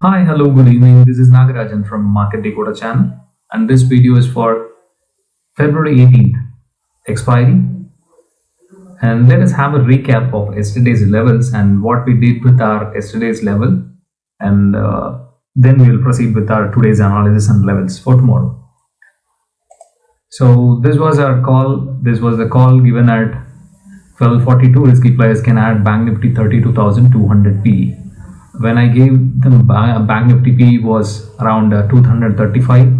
Hi, hello, good evening. This is Nagarajan from Market Decoder channel, and this video is for February 18th expiry. And let us have a recap of yesterday's levels and what we did with our yesterday's level, and then we will proceed with our today's analysis and levels for tomorrow. So this was our call. This was the call given at 12:42. Risky players can add Bank Nifty 32,200 PE. When I gave them Bank Nifty PE was around 235,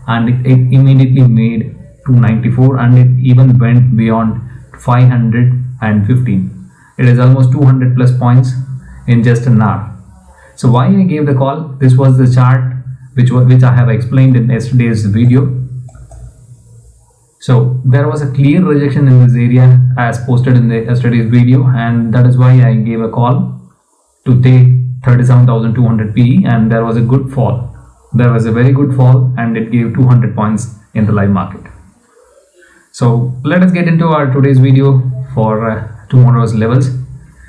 and it immediately made 294, and it even went beyond 515. It is almost 200 plus points in just an hour. So why I gave the call? This was the chart which I have explained in yesterday's video. So there was a clear rejection in this area as posted in the yesterday's video, and that is why I gave a call to take 37,200 PE, and there was a good fall. There was a very good fall, and it gave 200 points in the live market. So let us get into our today's video for tomorrow's levels.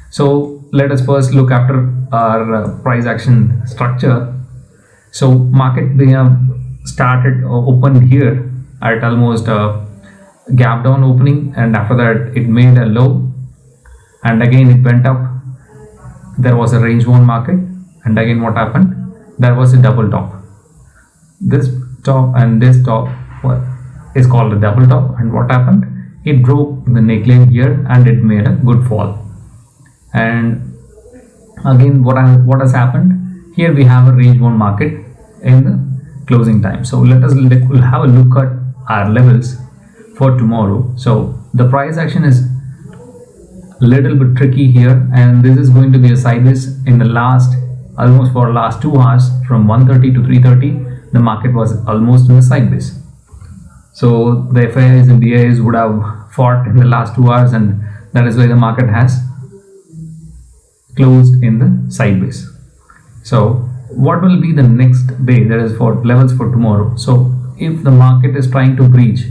So let us first look after our price action structure. So market, we have started opened here at almost a gap down opening, and after that it made a low, and again it went up. There was a range bound market, and again what happened? There was a double top. This top and this top is called a double top, and what happened? It broke the neckline here and it made a good fall. And again what has happened? Here we have a range bound market in the closing time. So we'll have a look at our levels for tomorrow. So the price action is little bit tricky here, and this is going to be a sideways in the last 2 hours from 1:30 to 3:30. The market was almost in the sideways. So the FIIs and DIIs would have fought in the last 2 hours, and that is why the market has closed in the sideways. So what will be the next day? That is for levels for tomorrow. So if the market is trying to breach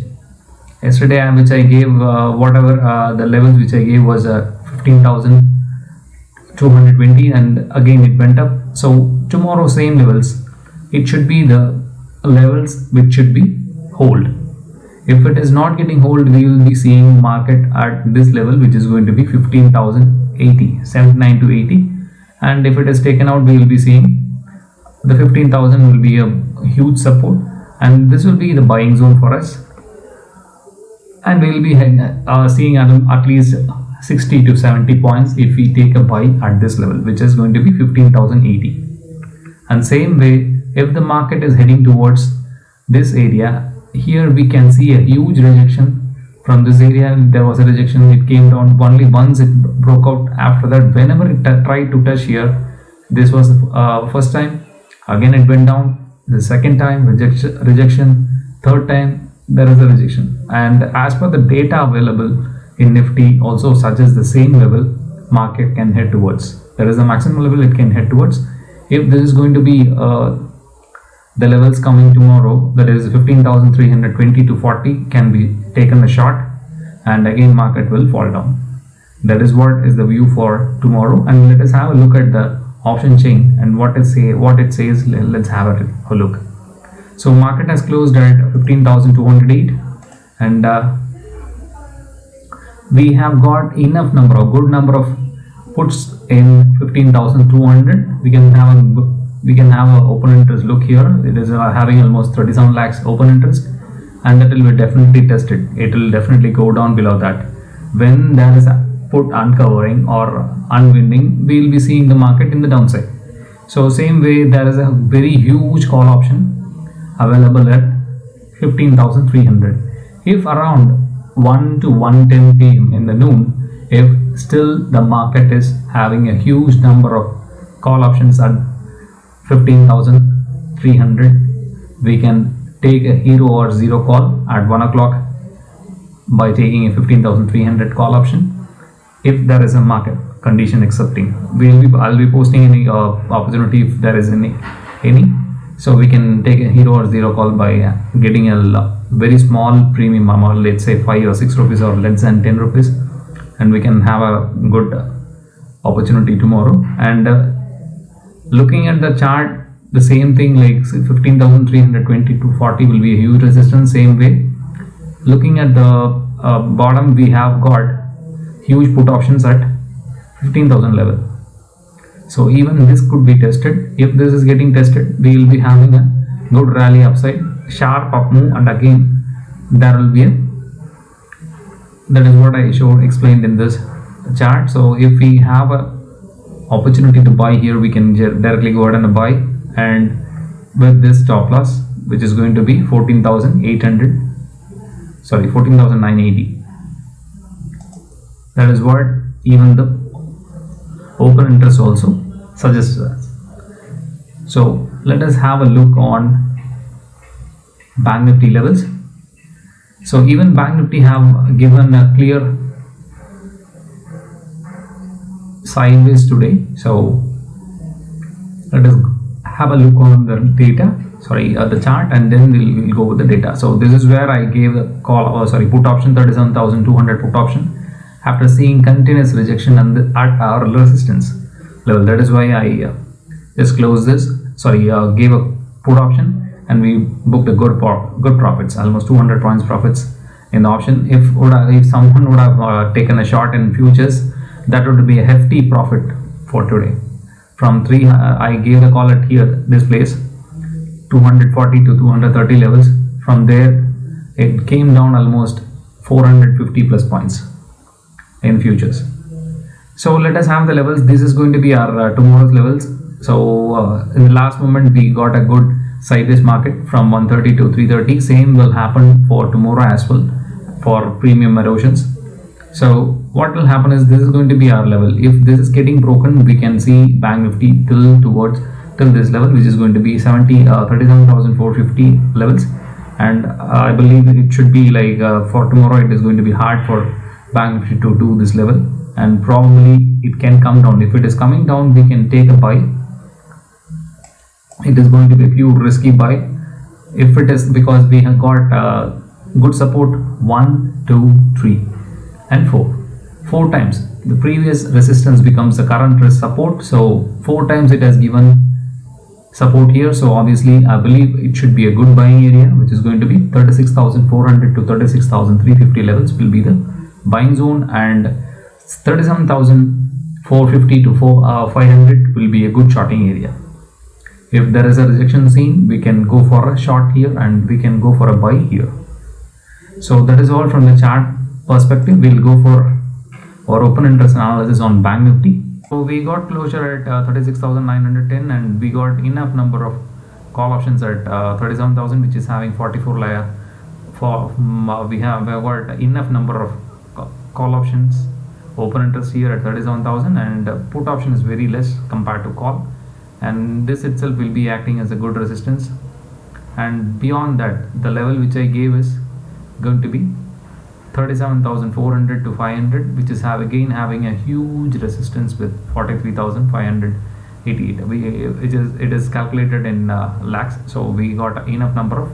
yesterday, which I gave the levels which I gave was 15,220, and again it went up. So tomorrow same levels, it should be the levels which should be hold. If it is not getting hold, we will be seeing market at this level, which is going to be 15,080, 79 to 80, and if it is taken out, we will be seeing the 15,000 will be a huge support, and this will be the buying zone for us, and we will be seeing at least 60 to 70 points if we take a buy at this level, which is going to be 15,080. And same way, if the market is heading towards this area, here we can see a huge rejection from this area. There was a rejection, it came down only once, it broke out. After that, whenever it tried to touch here, this was the first time, again it went down, the second time rejection, third time there is a rejection, and as per the data available in Nifty also suggests the same level market can head towards. There is a maximum level it can head towards. If this is going to be the levels coming tomorrow, that is 15,320 to 40 can be taken a shot, and again market will fall down. That is what is the view for tomorrow. And let us have a look at the option chain and what it says. Let's have a look. So market has closed at 15,208, and we have got enough number, a good number of puts in 15,200. We can have a open interest look here. It is having almost 37 lakhs open interest, and that will be definitely tested. It will definitely go down below that. When there is a put uncovering or unwinding, we will be seeing the market in the downside. So same way, there is a very huge call option available at 15,300. If around 1 to 1:10 p.m. in the noon, if still the market is having a huge number of call options at 15,300, we can take a hero or zero call at 1 o'clock by taking a 15,300 call option. If there is a market condition accepting, I'll be posting any opportunity if there is any. So we can take a hero or zero call by getting a very small premium amount, let's say 5 or 6 rupees or less than 10 rupees, and we can have a good opportunity tomorrow. And looking at the chart, the same thing like 15,320 to 40 will be a huge resistance. Same way, looking at the bottom, we have got huge put options at 15,000 level. So even this could be tested. If this is getting tested, we will be having a good rally upside, sharp up move, and again there will be a, that is what I explained in this chart. So if we have a opportunity to buy here, we can directly go ahead and buy, and with this stop loss, which is going to be 14,980. That is what even the open interest also suggests us. So let us have a look on Bank Nifty levels. So even Bank Nifty have given a clear sideways today. So let us have a look on the data, the chart, and then we'll go with the data. So this is where I gave a put option 37,200 put option after seeing continuous rejection at our resistance level. That is why I just closed this, gave a put option, and we booked a good profits, almost 200 points profits in the option. If someone would have taken a short in futures, that would be a hefty profit for today. From 3, I gave the call at here, this place, 240 to 230 levels. From there, it came down almost 450 plus points in futures. So let us have the levels. This is going to be our tomorrow's levels. So in the last moment, we got a good sideways market from 130 to 330. Same will happen for tomorrow as well for premium erosions. So what will happen is, this is going to be our level. If this is getting broken, we can see Bank Nifty till this level, which is going to be 37,450 levels, and I believe it should be like for tomorrow it is going to be hard for Bank Nifty to do this level, and probably it can come down. If it is coming down, we can take a buy. It is going to be a pure risky buy if it is, because we have got good support 1, 2, 3 and 4 times. The previous resistance becomes the current support, so 4 times it has given support here. So obviously I believe it should be a good buying area, which is going to be 36,400 to 36,350 levels will be the buying zone, and 37,450 to 500 will be a good shorting area. If there is a rejection seen, we can go for a short here and we can go for a buy here. So that is all from the chart perspective. We'll go for our open interest analysis on Bank Nifty. So we got closure at 36,910, and we got enough number of call options at 37,000, which is having 44 layer. We have got enough number of call options, open interest here at 37,000, and put option is very less compared to call, and this itself will be acting as a good resistance. And beyond that, the level which I gave is going to be 37,400 to 500, which is having a huge resistance with 43,588. It is calculated in lakhs, so we got enough number of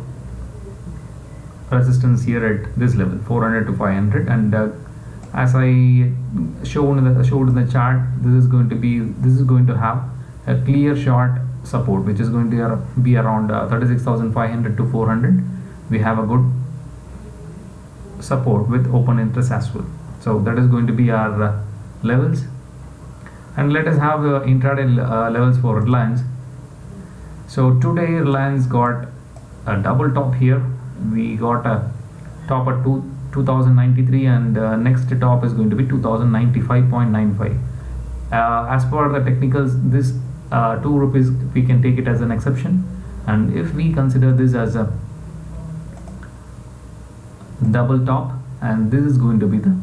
resistance here at this level, 400 to 500, and as I showed in the chart, this is going to have a clear short support, which is going to be around 36,500 to 400. We have a good support with open interest as well. So that is going to be our levels, and let us have the intraday levels for Reliance. So today Reliance got a double top here. We got a top at 2093, and next top is going to be 2095.95. As per the technicals, this 2 rupees we can take it as an exception, and if we consider this as a double top, and this is going to be the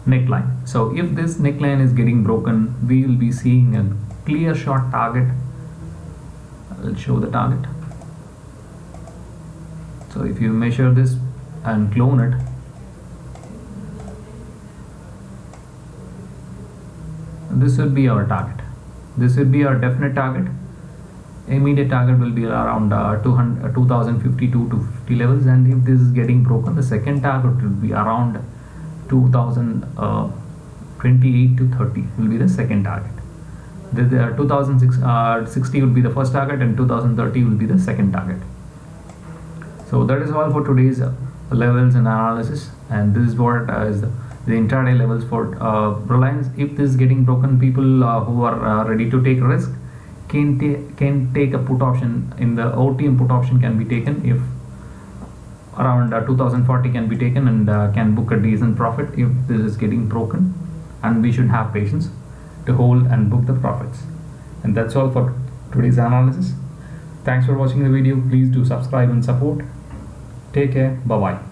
neckline. So if this neckline is getting broken, we will be seeing a clear short target. I'll show the target. So if you measure this and clone it, this will be our target. This will be our definite target. Immediate target will be around 2052 to 50 levels, and if this is getting broken, the second target will be around 2028 to 30 will be the second target. The 2060 would be the first target and 2030 will be the second target. So that is all for today's levels and analysis, and this is what is the intraday levels for Reliance. If this is getting broken, people who are ready to take risk can take a put option. In the OTM put option can be taken if around 2040 can be taken, and can book a decent profit if this is getting broken, and we should have patience to hold and book the profits. And that's all for today's analysis. Thanks for watching the video. Please do subscribe and support. Take care. Bye bye.